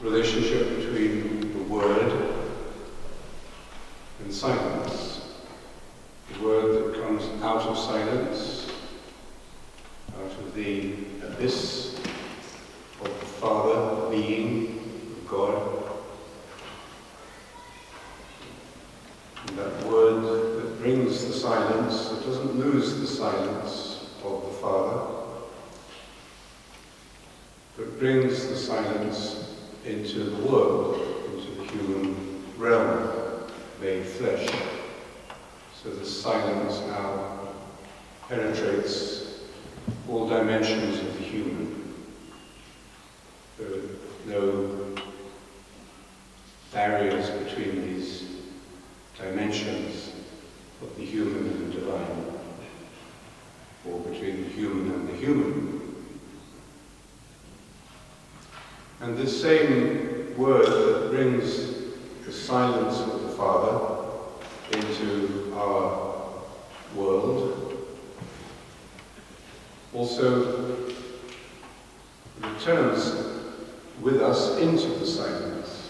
relationship between the word and silence. The word that comes out of silence, out of the abyss of the Father, being, of God. And that word that brings the silence, that doesn't lose the silence of the Father, but brings the silence into the world, into the human realm, made flesh. So the silence now penetrates all dimensions of the human. There are no barriers between these dimensions of the human and the divine, or between the human and the human. And this same word that brings the silence of the Father into our world also returns with us into the silence.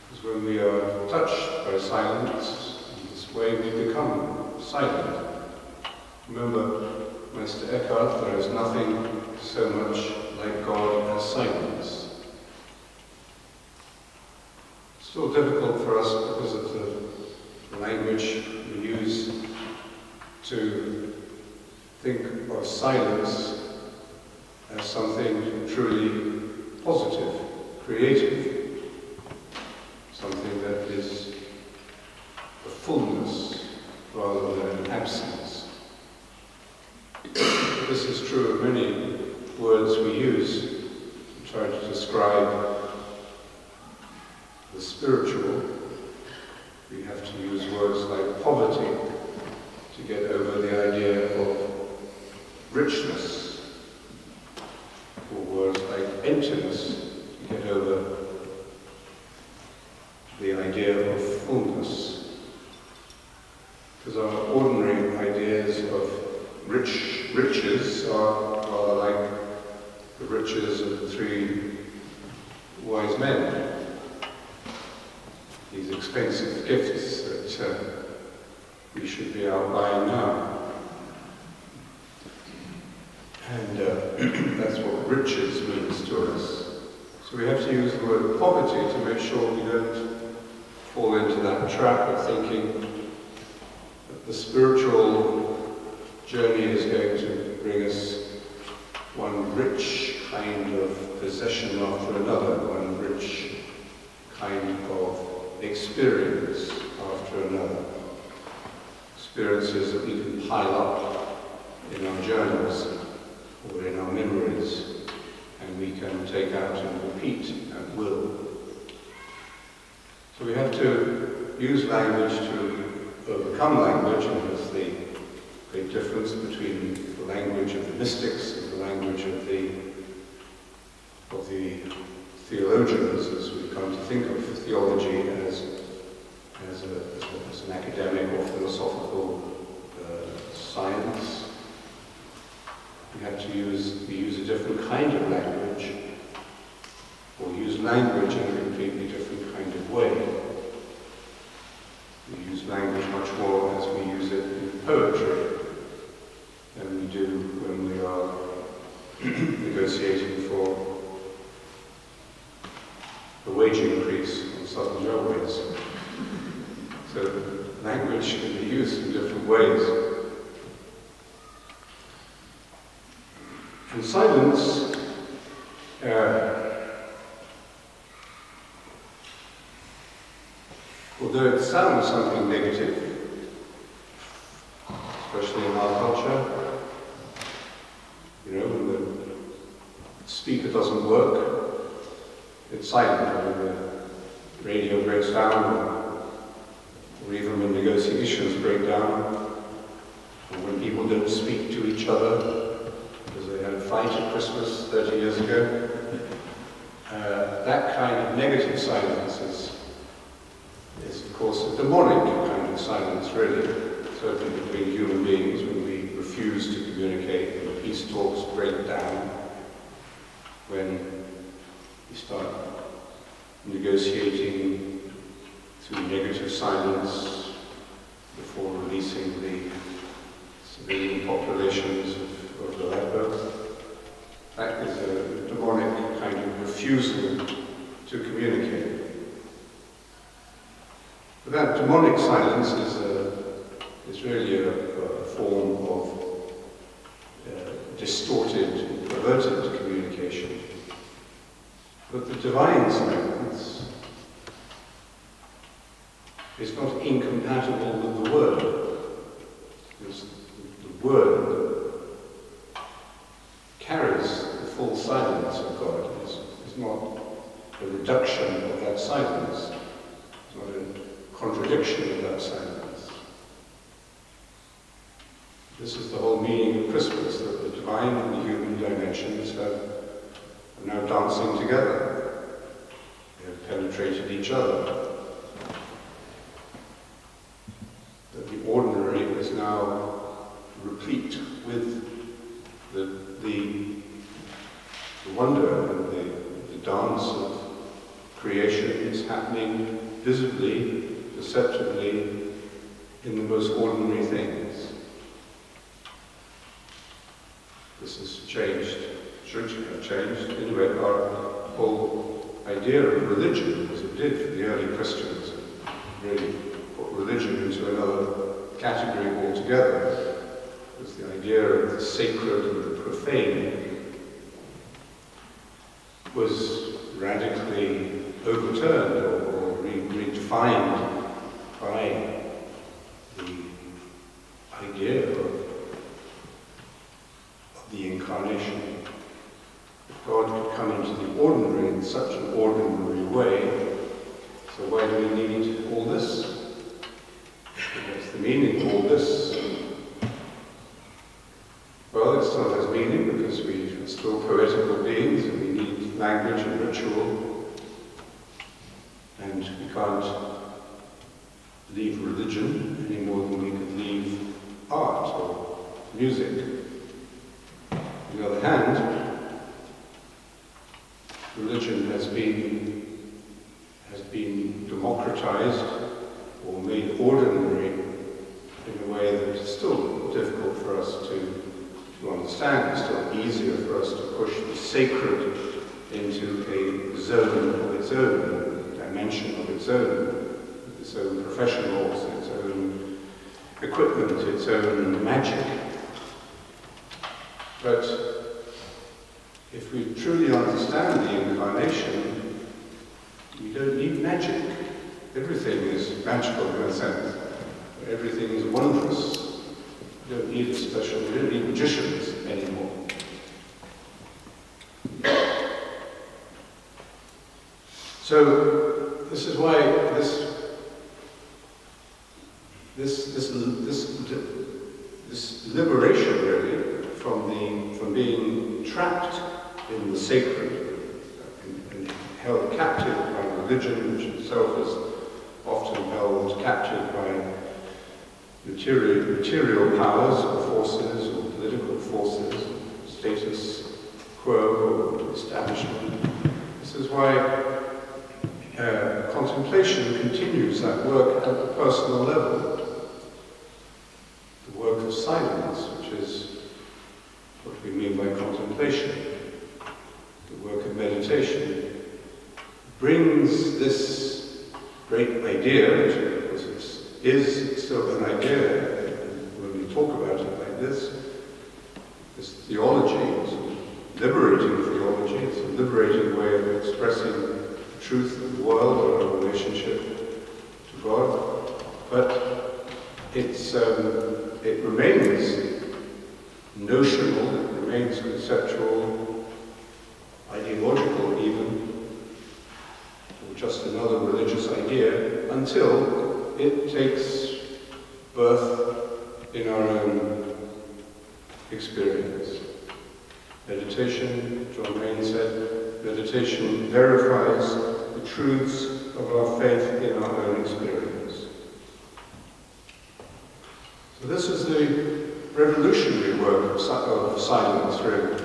Because when we are touched by silence, in this way we become silent. Remember, Meister Eckhart, there is nothing so much like God as silence. Still difficult for us because of the language we use to think of silence as something truly positive, creative, something that is a fullness rather than an absence. This is true of many words we use to try to describe the spiritual. We have to use words like poverty to get over the idea of richness, or words like emptiness to get over the idea of fullness. Because our ordinary ideas of riches are rather like the riches of the three wise men. These expensive gifts that we should be out buying now. And that's what riches means to us. So we have to use the word poverty to make sure we don't fall into that trap of thinking that the spiritual journey is going to bring us one rich kind of possession after another, one rich kind of experience after another. Experiences that we can pile up in our journals or in our memories, and we can take out and repeat at will. So we have to use language to overcome language, and there's the great difference between the language of the mystics and the language of the theologians, as we come to think of theology as an academic or philosophical science. We use a different kind of language, or use language in a completely different kind of way. We use language much more as we use it in poetry than we do when we are negotiating for a wage increase on Southern Railways. So language can be used in different ways. And silence, although it sounds something negative, especially in our culture, when the speaker doesn't work, it's silent. When the radio breaks down, or even when negotiations break down, or when people don't speak to each other because they had a fight at Christmas 30 years ago, that kind of negative silence is of course a demonic kind of silence, really, certainly between human beings when we refuse to communicate and peace talks break down. when you start negotiating through negative silence before releasing the civilian populations of Aleppo. That is a demonic kind of refusal to communicate. But that demonic silence is really a form of distorted, perverted communication. But the divine silence is not incompatible with the Word. Because the Word carries the full silence of God. It's not a reduction of that silence. It's not a contradiction of that silence. This is the whole meaning of Christmas, that the divine and the human dimensions are now dancing together. They have penetrated each other. That the ordinary is now replete with the wonder and the dance of creation is happening visibly, perceptibly, in the most ordinary things. This has changed, should have changed, anyway, our whole idea of religion, as it did for the early Christians, really put religion into another category altogether. It was the idea of the sacred and the profane was radically overturned or redefined by the idea of the incarnation. If God could come into the ordinary in such an ordinary way, so why do we need all this? What's the meaning of all this? Well, it still has meaning because we are still poetical beings and we need language and ritual, and we can't leave religion any more than we could leave art or music. On the other hand, religion has been democratized or made ordinary in a way that is still difficult for us to understand. It's still easier for us to push the sacred into a zone of its own, a dimension of its own professionals, its own equipment, its own magic. But if we truly understand the incarnation, we don't need magic. Everything is magical in a sense. Everything is wondrous. We don't need we don't need magicians anymore. So this is why this liberation really from being trapped in the sacred and held captive by religion, which itself is often held captive by material powers or forces or political forces, status quo or establishment. This is why contemplation continues that work at the personal level. The work of silence, which is what we mean by contemplation. The work of meditation brings this great idea, which of course is still an idea when we talk about it like this theology, it's a liberating theology, it's a liberating way of expressing the truth of the world or our relationship to God, but it remains notional, it remains conceptual, ideological even, or just another religious idea, until it takes birth in our own experience. Meditation, John Main said, meditation verifies the truths of our faith in our own experience. So this is the revolutionary work of silence, really.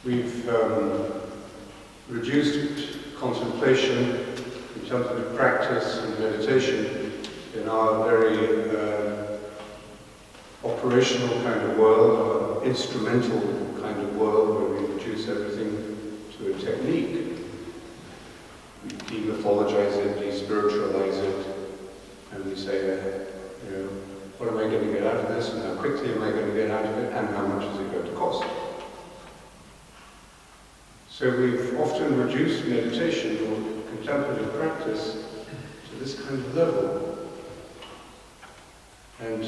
We've reduced contemplation, contemplative practice and meditation in our very operational kind of world, our instrumental kind of world, where we reduce everything to a technique. We demythologize it, despiritualize it, and we say, what am I going to get out of this, and how quickly am I going to get out of it, and how much is it going to cost? So we've often reduced meditation or contemplative practice to this kind of level. And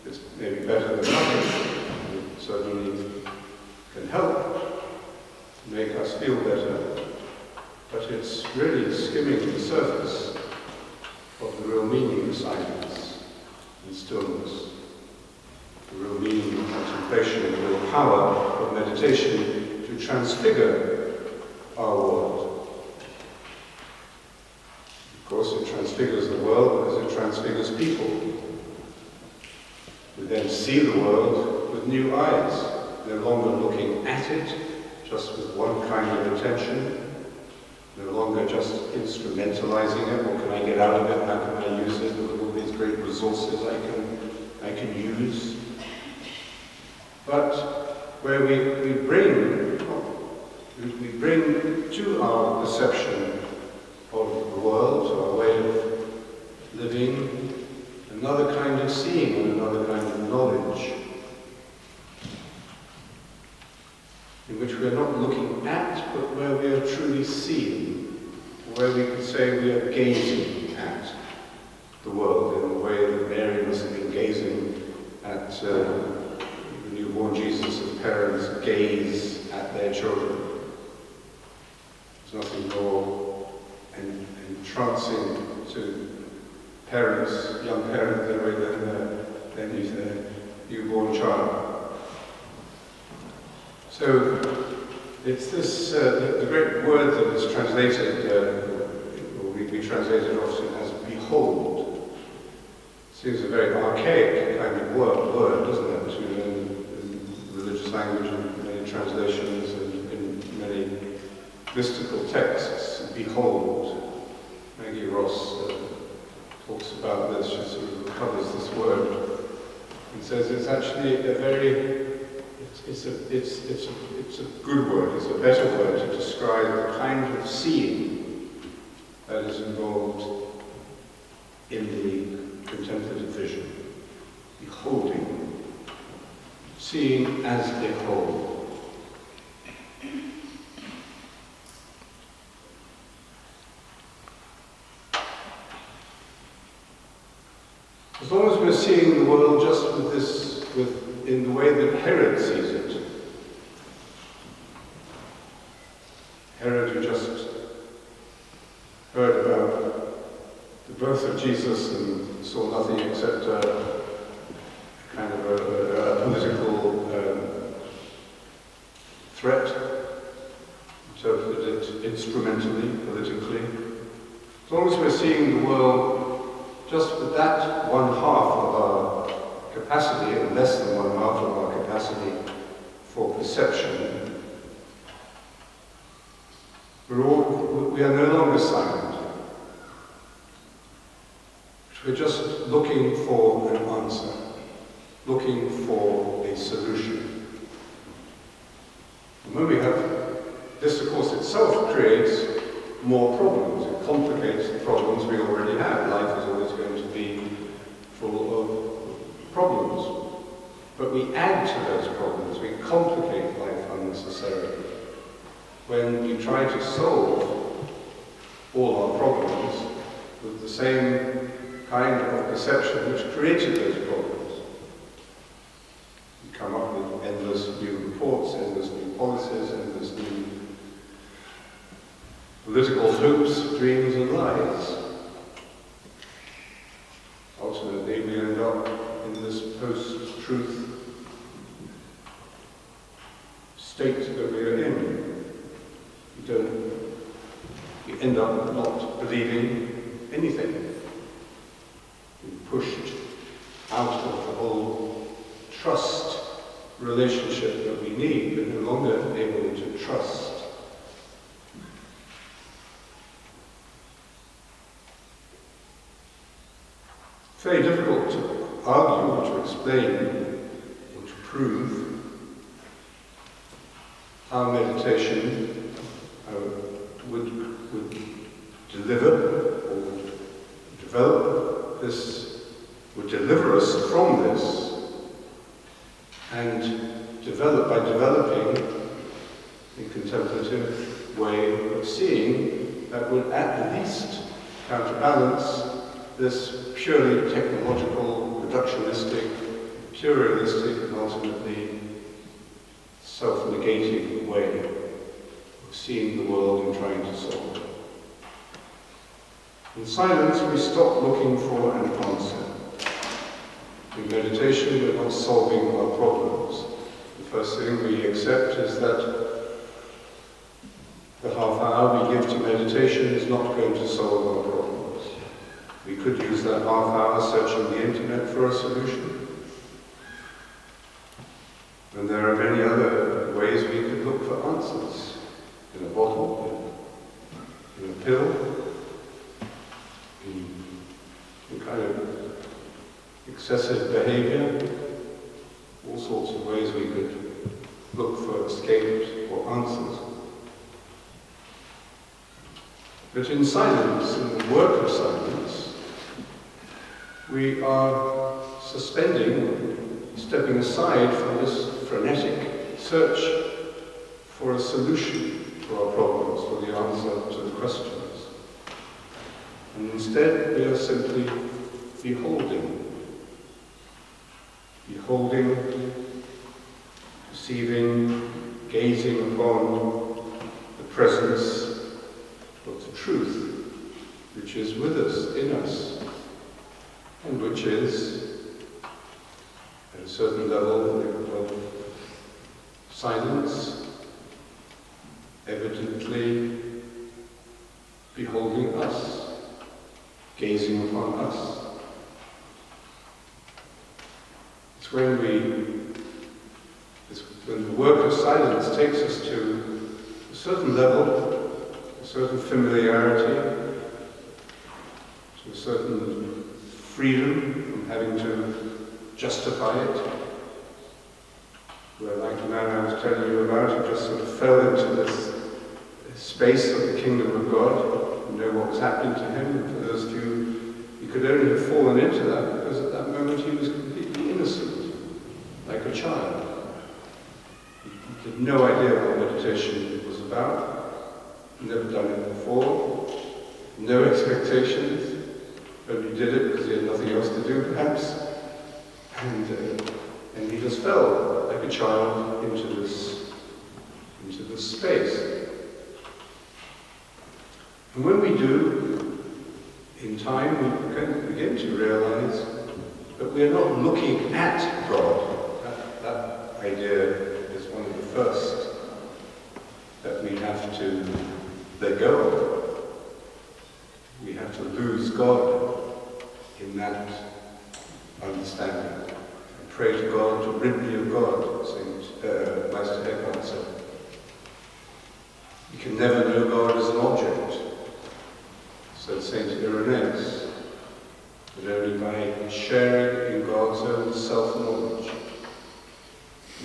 it's maybe better than nothing. It certainly can help make us feel better. But it's really skimming the surface of the real meaning of silence and stillness. The real meaning of contemplation and the real power of meditation to transfigure our world. Of course, it transfigures the world because it transfigures people. We then see the world with new eyes, no longer looking at it just with one kind of attention, no longer just instrumentalizing it. What can I get out of it? How can I use it? With all these great resources I can use. But where we bring to our perception of the world, our way of living, another kind of seeing and another kind of knowledge, in which we are not looking at, but where we are truly seeing, where we could say we are gazing at the world in the way that Mary must have been gazing at the newborn Jesus as parents gaze at their children. There's nothing more entrancing to parents, young parents, than their newborn child. So it's this, the great word that is translated, or we translate it often as behold. Seems a very archaic kind of word, doesn't it, in religious language and many translations and in many mystical texts. Behold. Maggie Ross talks about this, she sort of covers this word, and says it's actually a very, it's a good word, it's a better word to describe the kind of seeing that is involved in the contemplative vision. Beholding, seeing as a whole. As long as we're seeing the world just in the way that Herod sees it. Herod, who just heard about the birth of Jesus and saw nothing except a kind of a political threat, interpreted it instrumentally, politically. As long as we're seeing the world just with that one half of our capacity, or less than one half of our capacity for perception, we are no longer silent. We're just looking for an answer, looking for a solution. And when we have this, of course, itself creates more problems. It complicates the problems we already have. Life is always going to be full of problems. But we add to those problems. We complicate life unnecessarily. When we try to solve all our problems with the same kind of perception which created those problems, we come up with endless new reports, endless new policies, endless new political hopes, dreams and lies. Ultimately, we end up in this post-truth state that we are in. We end up not believing anything. We're pushed out of the whole trust relationship relationship that we need, but no longer able to trust. It's very difficult to argue or to explain or to prove how meditation would deliver or would develop this, would deliver us from this, and by developing a contemplative way of seeing that would at least counterbalance this purely technological, reductionistic, materialistic, and ultimately self-negating way of seeing the world and trying to solve it. In silence, we stop looking for an answer. In meditation, we're not solving our problems. The first thing we accept is that the half hour we give to meditation is not going to solve our problems. We could use that half hour searching the internet for a solution. And there are many other ways we could look for answers. In a bottle, in a pill, in kind of excessive behavior, all sorts of ways we could look for escapes or answers. But in silence, in the work of silence, we are suspending, stepping aside from this frenetic search for a solution to our problems, for the answer to the questions. And instead, we are simply beholding, perceiving, gazing upon the presence of the truth, which is with us, in us, and which is, at a certain level of silence, evidently beholding us, gazing upon us. It's when the work of silence takes us to a certain level, a certain familiarity, to a certain freedom from having to justify it, where, like the man I was telling you about, who just sort of fell into this space of the kingdom of God, and know what was happening to him. And for those of you, he could only have fallen into that because at that moment he was completely innocent, like a child. He had no idea what meditation was about, never done it before, no expectations, only did it because he had nothing else to do, perhaps, and he just fell like a child into this space. And when we do, in time, we can begin to realize that we're not looking at God. That idea is one of the first that we have to let go of. We have to lose God in that understanding. And pray to God to rid me of God, Meister Eckhart said. You can never know God as an object, said Saint Irenaeus, but only by sharing in God's own self-knowledge.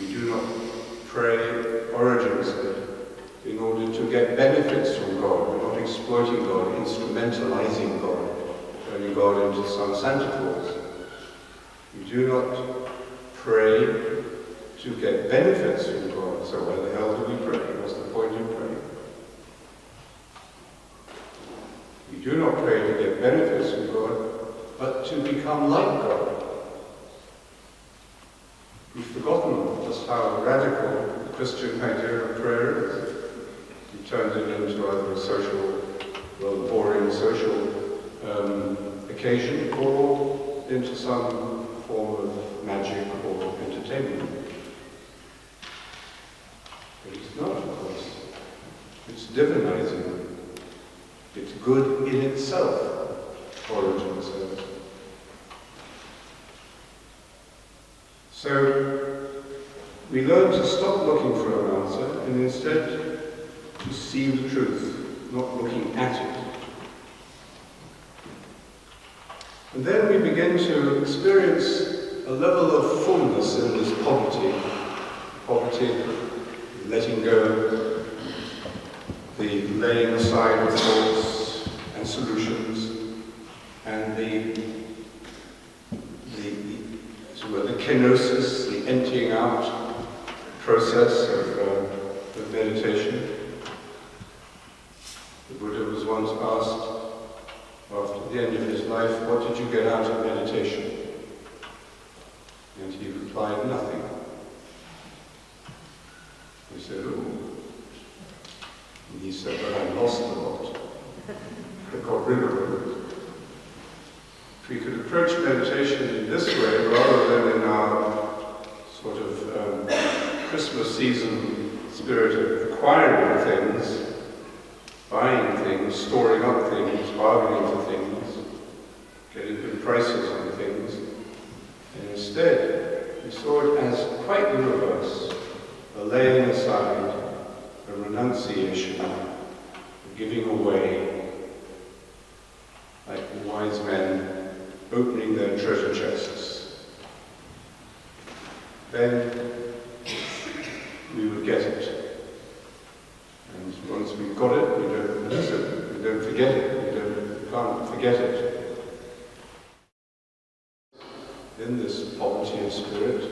We do not pray, Origen said, in order to get benefits from God. We're not exploiting God, instrumentalizing God, turning God into some Santa Claus. We do not pray to get benefits from God. So why the hell do we pray? What's the point in praying? We do not pray to get benefits from God, but to become like God. We've forgotten just how radical the Christian idea of prayer is. We turned it into either a social, rather boring social occasion, or into some form of magic or entertainment. But it's not, of course. It's divinizing. It's good in itself, Origen says. So, we learn to stop looking for an answer and instead to see the truth, not looking at it. And then we begin to experience a level of fullness in this poverty, letting go, the laying aside of thoughts and solutions, and the kenosis, the emptying out process of meditation. The Buddha was once asked, after the end of his life, what did you get out of meditation? And he replied, nothing. He said, oh. And he said, but I lost a lot. I got rid of it. If we could approach meditation in this way, rather than in our sort of Christmas season spirit of acquiring things, buying things, storing up things, bargaining for things, getting good prices on things, and instead we saw it as quite the reverse, a laying aside, a renunciation, a giving away, like the wise men opening their treasure chests. Then we would get it. And once we've got it, we don't lose it, we don't forget it, we can't forget it. In this poverty of spirit,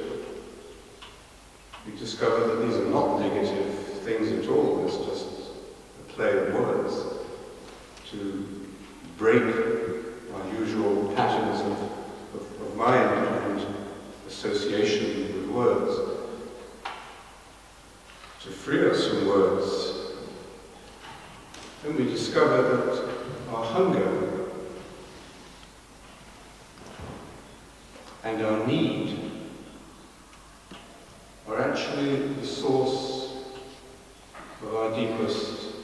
we discover that these are not negative things at all, it's just a play of words to break our usual patterns of mind and association with words, to free us from words. Then we discover that our hunger and our need are actually the source of our deepest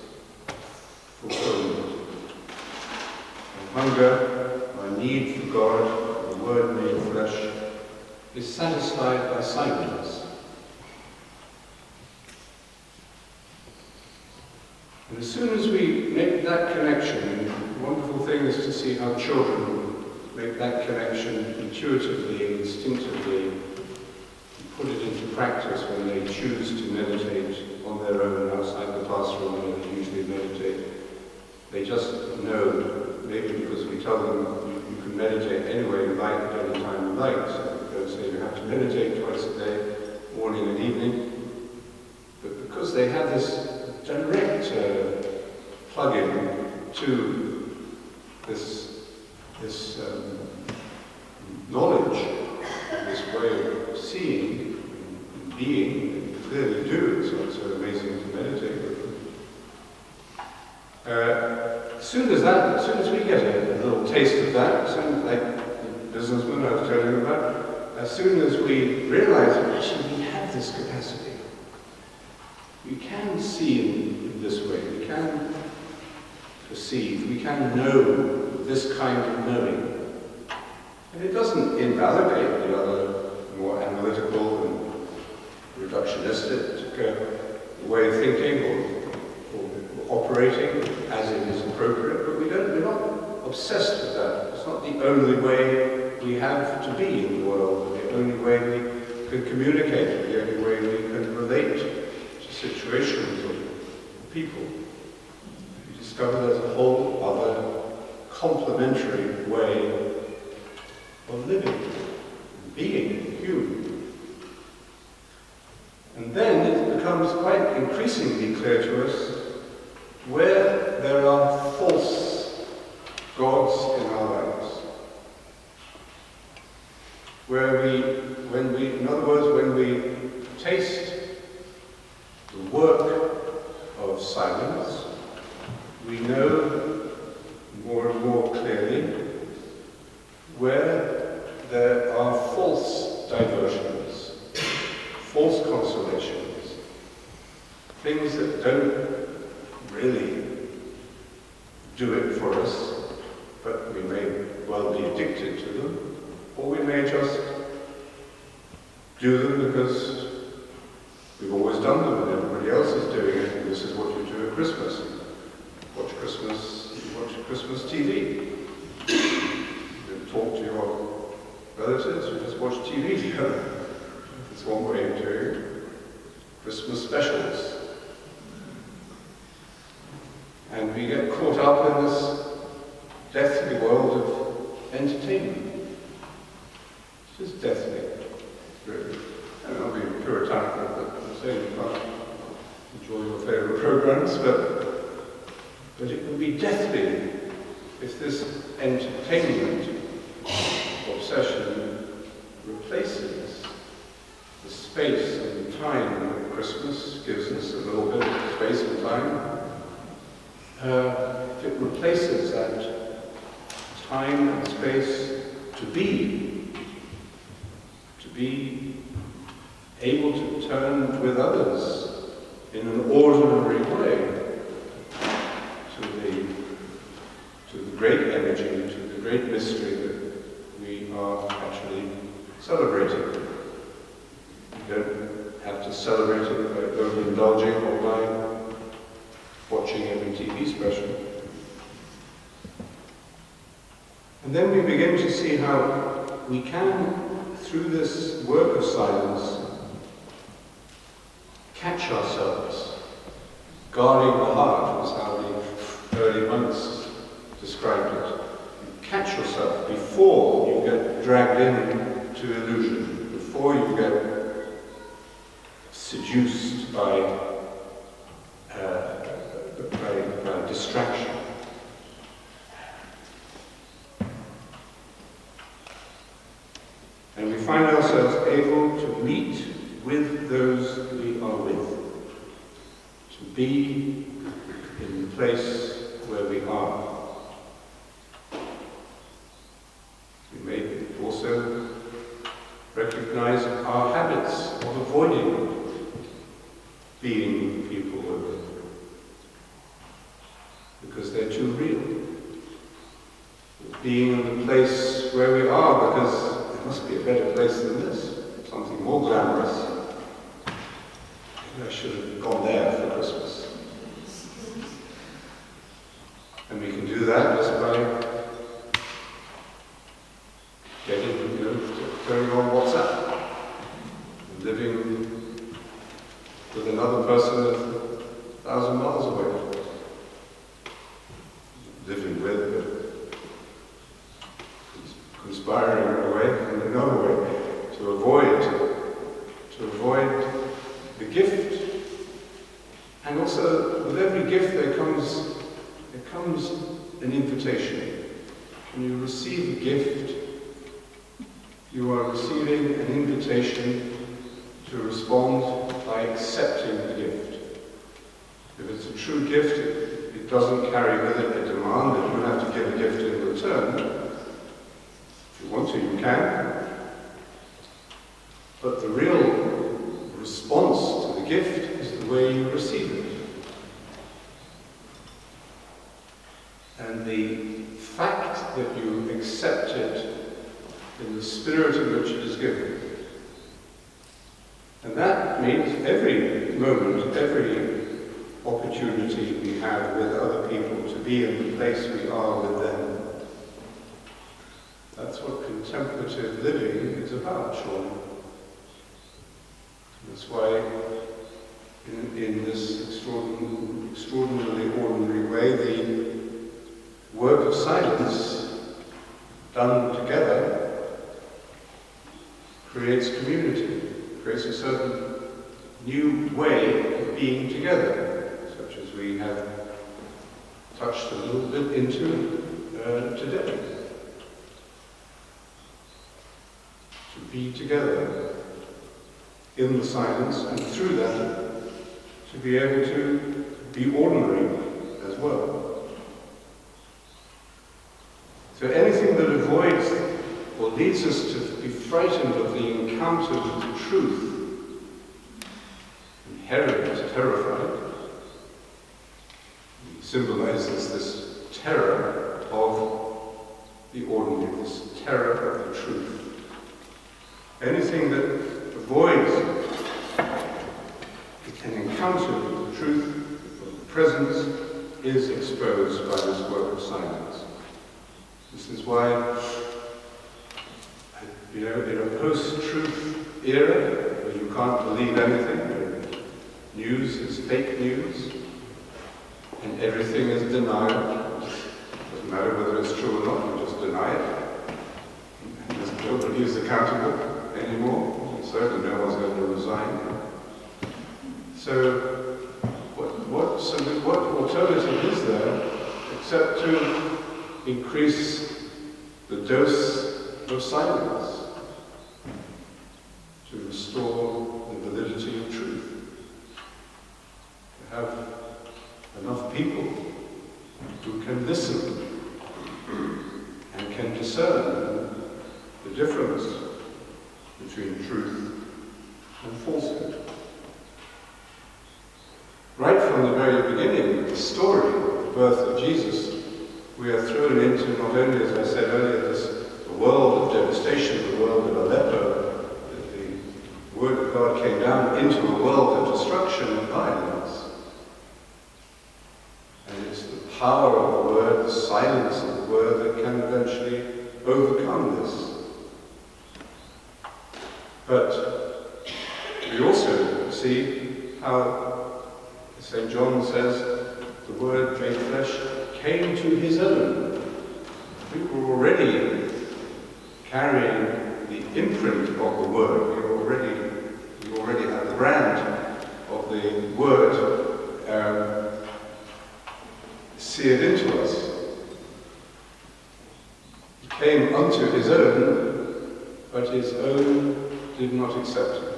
fulfillment. Our hunger, our need for God, the Word made flesh, is satisfied by silence. And as soon as we make that connection, the wonderful thing is to see how children make that connection intuitively, instinctively, and put it into practice when they choose to meditate on their own outside the classroom where they usually meditate. They just know, maybe because we tell them you can meditate anywhere you like at any time you like. So we don't say you have to meditate twice a day, morning and evening. But because they have this direct plug-in to this knowledge, this way of seeing and being, and clearly do, so it's so amazing to meditate with them. As soon as we get a little taste of that, like the businessman I was telling you about, as soon as we realize that actually we have this capacity, we can see in this way, we can perceive, we can know this kind of knowing. And it doesn't invalidate the other more analytical and reductionistic way of thinking or operating as it is appropriate, but we're not obsessed with that. It's not the only way we have to be in the world, the only way we can communicate, the only way we can relate to situations or people. We discover there's a whole other complementary way of living, being human. And then it becomes quite increasingly clear to us where there are false gods in our lives. Where in other words, when we taste the work of silence, we know more and more clearly where there are false diversions, false consolations, things that don't really do it for us, but we may well be addicted to them, or we may just do them because Christmas. You watch Christmas TV. You talk to your relatives, you just watch TV together. It's one way of doing it. Christmas specials. And we get caught up in this deathly world of entertainment. It's just deathly, really. I don't know, I'll be puritanical, but I'm saying you can't enjoy your favourite programs, but it would be deathly if this entertainment obsession replaces the space and time that Christmas gives us, a little bit of space and time. If it replaces that time and space to be able to turn with others in an ordinary way to the great energy, to the great mystery that we are actually celebrating. You don't have to celebrate it by overindulging or by watching every TV special. And then we begin to see how we can, through this work of silence, catch ourselves. Guarding the heart was how the early monks described it. You catch yourself before you get dragged into illusion, before you get seduced by distraction. And we find ourselves able to meet with those we are with, to be in the place where we are. We may also recognize our habits of avoiding being with people we're with, because they're too real. Being in the place where we are because there must be a better place than this, something more glamorous. Maybe I should have gone there for Christmas. And we can do that just by turning on WhatsApp, and living with another person 1,000 miles away. Living with, but conspiring in a way and another way to avoid the gift. And also, with every gift there comes an invitation. When you receive a gift, you are receiving an invitation to respond by accepting the gift. If it's a true gift, it doesn't carry with it a demand that you have to give a gift in return. If you want to, you can. But the real response to the gift is the way you receive it. And the fact that you accept it in the spirit in which it is given. And that means every moment, every opportunity we have with other people to be in the place we are with them. That's what contemplative living is about, surely. That's why in this extraordinarily ordinary way, the work of silence done together creates community, creates a certain new way of being together, such as we have touched a little bit into today. To be together in the silence, and through that, to be able to be ordinary as well. So anything that avoids or leads us to be frightened of the encounter with the truth, inherently terrified, symbolizes this terror of the ordinary, this terror of the truth. Anything that avoids an encounter with the truth, presence is exposed by this work of silence. This is why, in a post-truth era, where you can't believe anything, where news is fake news, and everything is denial. It doesn't matter whether it's true or not, you just deny it. And nobody is accountable anymore, certainly no one's going to resign. So, what alternative is there except to increase the dose of silence, to restore the validity of truth, to have enough people who can listen and can discern the difference between truth and falsehood. Right from the very beginning of the story of the birth of Jesus, we are thrown into not only, as I said earlier, the world of devastation, the world of Aleppo, the Word of God came down into a world of destruction and violence. And it's the power of the Word, the silence of the Word, that can eventually overcome this. But we also see how St. John says, the Word made flesh came to his own. We were already carrying the imprint of the Word. We already had the brand of the Word seared into us. He came unto his own, but his own did not accept him.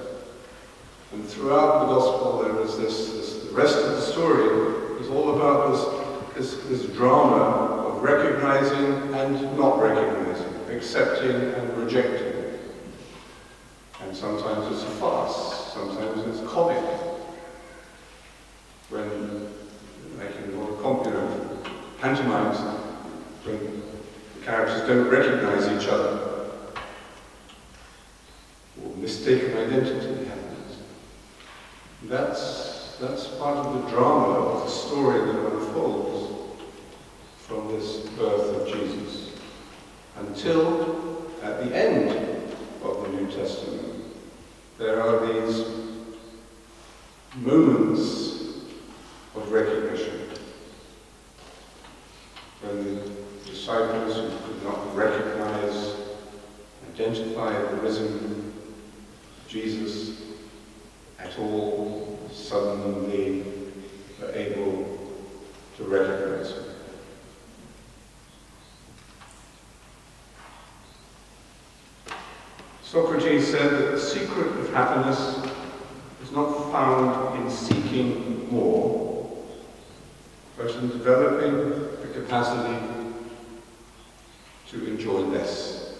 And throughout the Gospel there is the rest of the story is all about this drama of recognizing and not recognizing, accepting and rejecting. And sometimes it's a farce, sometimes it's comic. When making a lot of pantomimes, when the characters don't recognize each other, or mistaken identity happens. That's part of the drama of the story that unfolds from this birth of Jesus, until at the end of the New Testament there are these moments of recognition when the disciples who could not recognize, identify the risen Jesus at all, suddenly are able to recognize him. Socrates said that the secret of happiness is not found in seeking more, but in developing the capacity to enjoy less.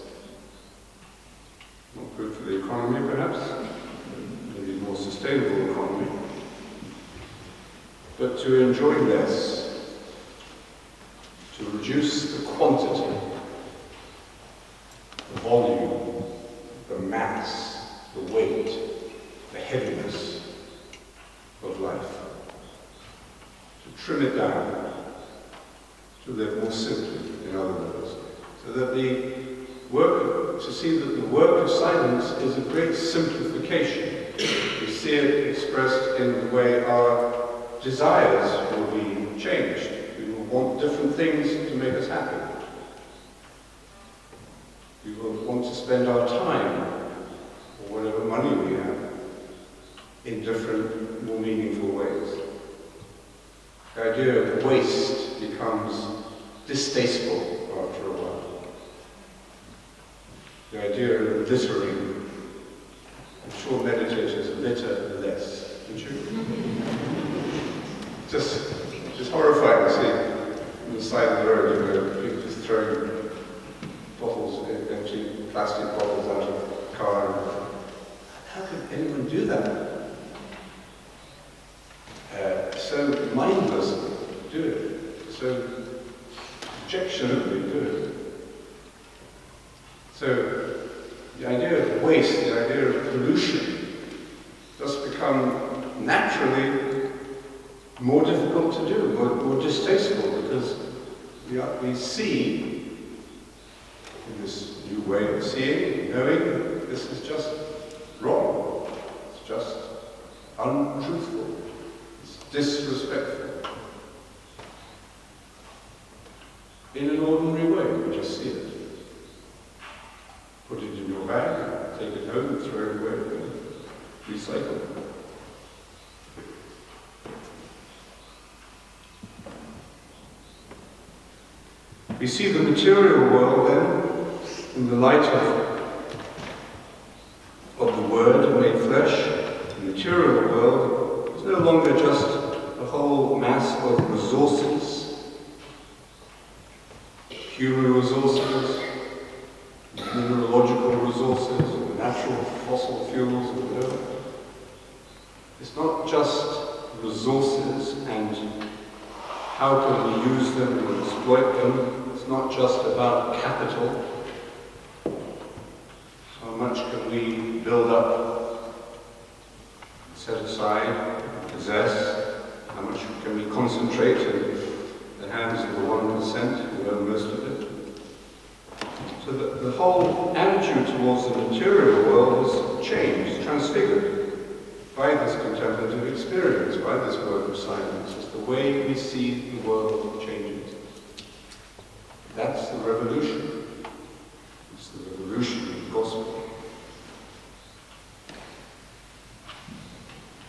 Not good for the economy, perhaps, maybe a more sustainable economy, but to enjoy less, to reduce the quantity, the volume, the mass, the weight, the heaviness of life, to trim it down, to live more simply, in other words, so that to see that the work of silence is a great simplification. We see it expressed in the way our desires will be changed. We will want different things to make us happy. We will want to spend our time, or whatever money we have, in different, more meaningful ways. The idea of waste becomes distasteful after a while. The idea of littering, I'm sure meditators litter less, don't you? Just horrifying to see on the side of the road, people just throwing bottles, empty plastic bottles out of the car. How could anyone do that? So mindlessly do it, so objectionably do it. So the idea of waste, the idea of pollution, does become naturally more difficult to do, more distasteful, because we see in this new way of seeing, knowing that this is just wrong, it's just untruthful, it's disrespectful. In an ordinary way, we just see it. Put it in your bag, take it home, throw it away, and recycle it. We see the material world then in the light of the Word made flesh. The material world is no longer just a whole mass of resources, human resources, mineralogical resources, or natural fossil fuels, or whatever. It's not just resources and how can we use them and exploit them. It's not just about capital. How much can we build up, set aside, possess? How much can we concentrate in the hands of the 1% who own most of it? So that the whole attitude towards the material world has changed, transfigured by this contemplative experience, by this work of silence. It's the way we see the world changes. That's the revolution. It's the revolution of the gospel.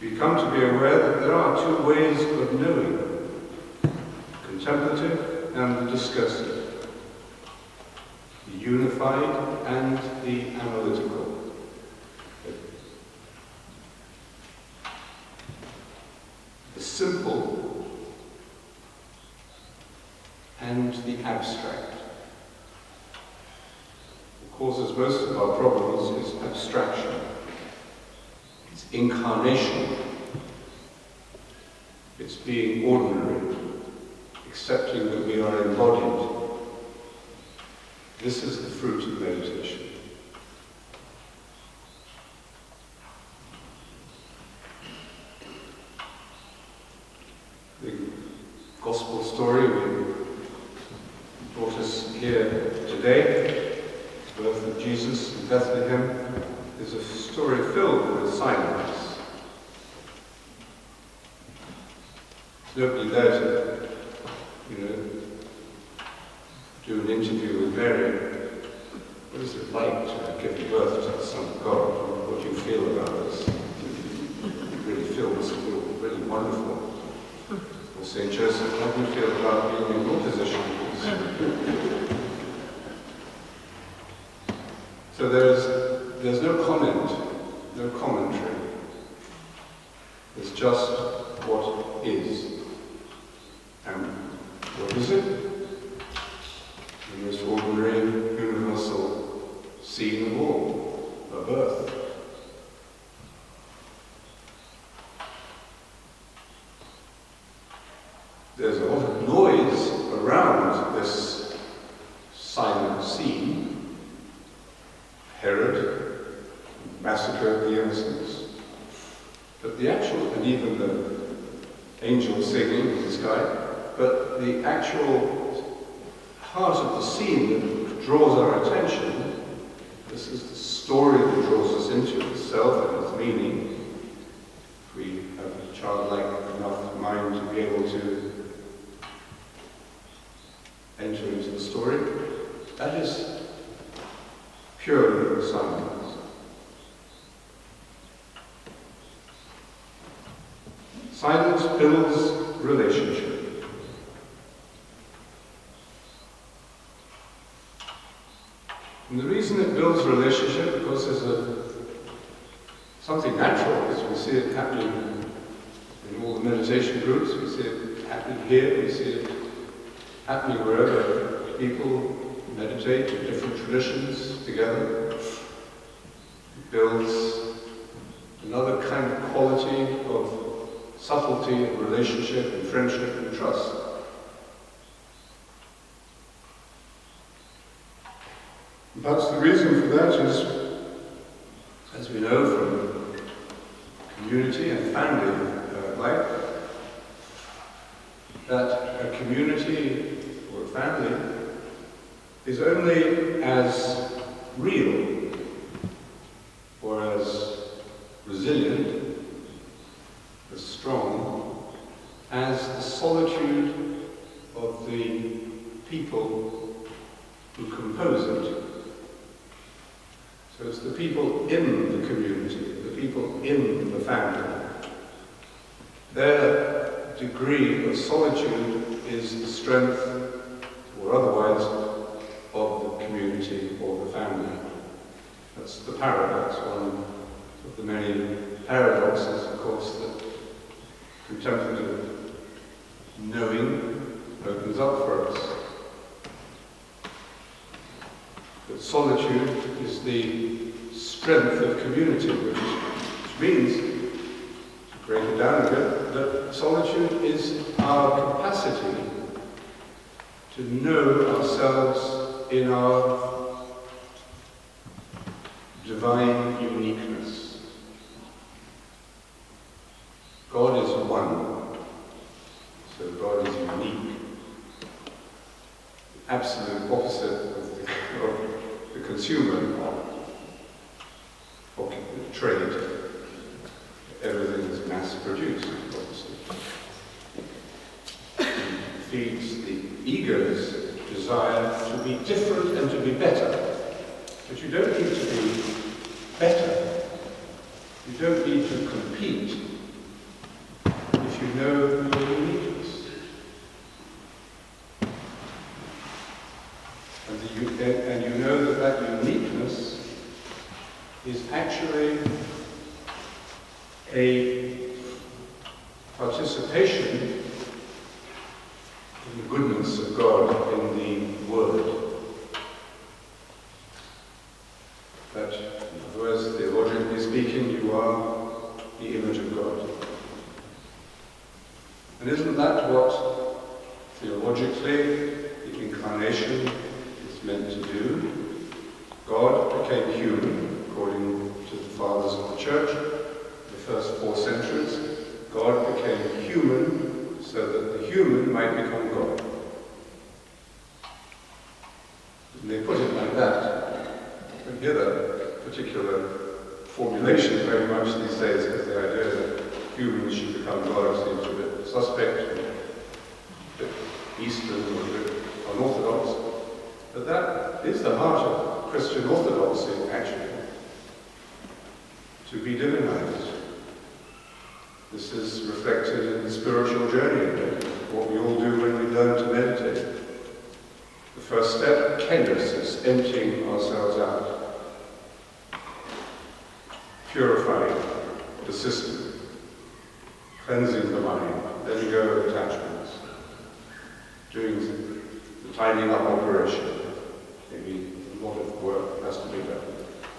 We come to be aware that there are two ways of knowing, contemplative and the discursive, the unified and the analytical. The simple and the abstract. What causes most of our problems is abstraction. It's incarnation. It's being ordinary, accepting that we are embodied. This is the fruit of meditation. The gospel story brought us here today, the birth of Jesus in Bethlehem, is a story filled with silence. There's nobody there to, do an interview with Mary. What is it like to give birth to the Son of God? What do you feel about this? You really feel this feel really wonderful. Or St. Joseph, how do you feel about being in your position? So there's no comment, no commentary. There's just what is. And what is it? The most ordinary, universal scene of all, a birth. There's a lot of noise around this silent scene. Herod, massacre of the innocents. But the actual, and even the angels singing in the sky, but the actual heart of the scene that draws our attention, this is the story that draws us into itself and its meaning. If we have a childlike enough mind to be able to enter into the story, that is purely silence. Silence builds relationship. And the reason it builds relationship, because there's something natural, as we see it happening in all the meditation groups, we see it happening here, we see it happening wherever people meditate in different traditions together. It builds another kind of quality of subtlety and relationship and friendship and trust. And perhaps the reason for that is, as we know from community and family life, that a community or a family is only as real or as resilient, as strong, as the solitude of the people who compose it. So it's the people in the community, the people in the family. Their degree of solitude is the strength, or otherwise, of the community or the family. That's the paradox, one of the many paradoxes, of course, that contemplative knowing opens up for us. That solitude is the strength of community, which means, to break it down a bit, that solitude is our capacity to know ourselves in our divine uniqueness. God is one, so God is unique. The absolute opposite of the consumer of trade. Everything is mass-produced, obviously. It feeds the ego's desire to be different and to be better. But you don't need to be better. You don't need to compete if you know your uniqueness. And you know that uniqueness is actually a participation in the goodness of God in the Word. That, in other words, theologically speaking, you are the image of God. And isn't that what, theologically, the incarnation is meant to do? God became human, according to the fathers of the Church, the first 4 centuries. God became human so that the human might become God. And they put it like that. And hear that particular formulation very much these days, because the idea that humans should become God seems a bit suspect, a bit Eastern, or a bit unorthodox. But that is the heart of Christian orthodoxy, actually. To be divinized. This is reflected in the spiritual journey, what we all do when we learn to meditate. The first step, kenosis, emptying ourselves out. Purifying the system. Cleansing the mind. Letting go of attachments. Doing the tidying up operation. Maybe a lot of work has to be done.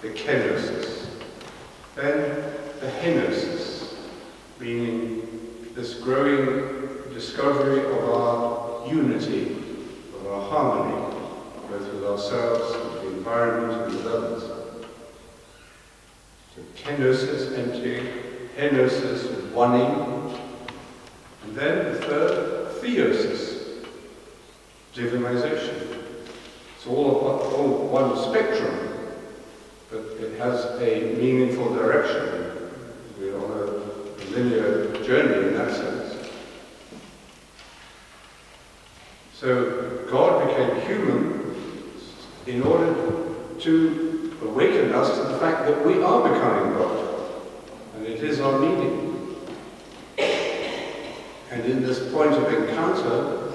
The kenosis. Then the henosis, meaning this growing discovery of our unity, of our harmony, both with ourselves, with the environment, and with others. So kenosis, emptying, henosis, oneing, and then the third, theosis, divinization. It's all one spectrum, but it has a meaningful direction. We're on a linear journey in that sense. So God became human in order to awaken us to the fact that we are becoming God. And it is our meaning. And in this point of encounter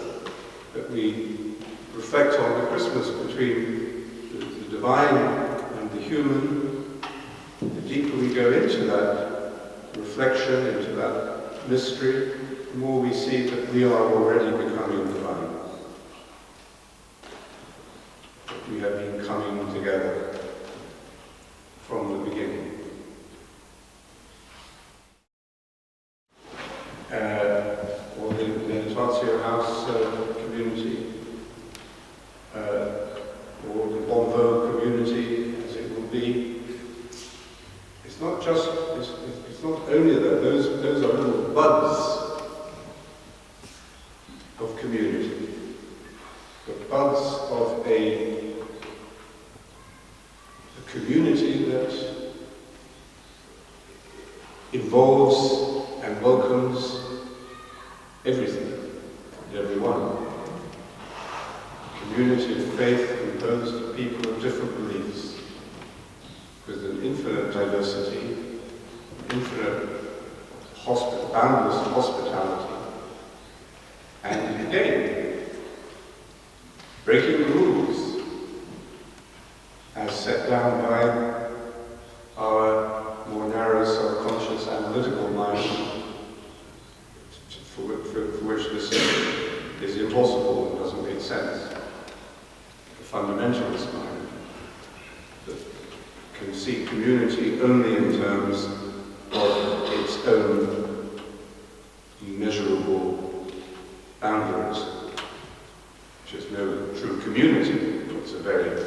that we reflect on at Christmas between the divine and the human, the deeper we go into that reflection, into that mystery, the more we see that we are already becoming divine. That we have been coming together from the beginning. Or the Meditatio house community, or the Bonvo community, as it will be. It's not just, it's not only that, those are little buds welcomes everything and everyone. A community of faith composed of people of different beliefs, with an infinite diversity, infinite boundless hospitality, and again, breaking the rules as set down by our more narrow, self-conscious, analytical mind, for which this is impossible and doesn't make sense. The fundamentalist mind that can see community only in terms of its own measurable boundaries, which is no true community. It's a very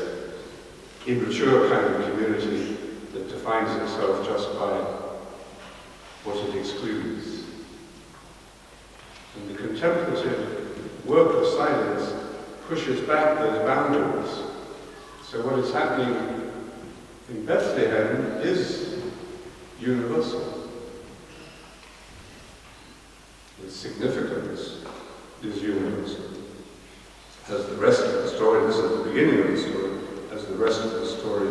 immature kind of community that defines itself just by what it excludes. And the contemplative work of silence pushes back those boundaries. So what is happening in Bethlehem is universal. Its significance is universal. As the rest of the story, this is the beginning of the story, as the rest of the story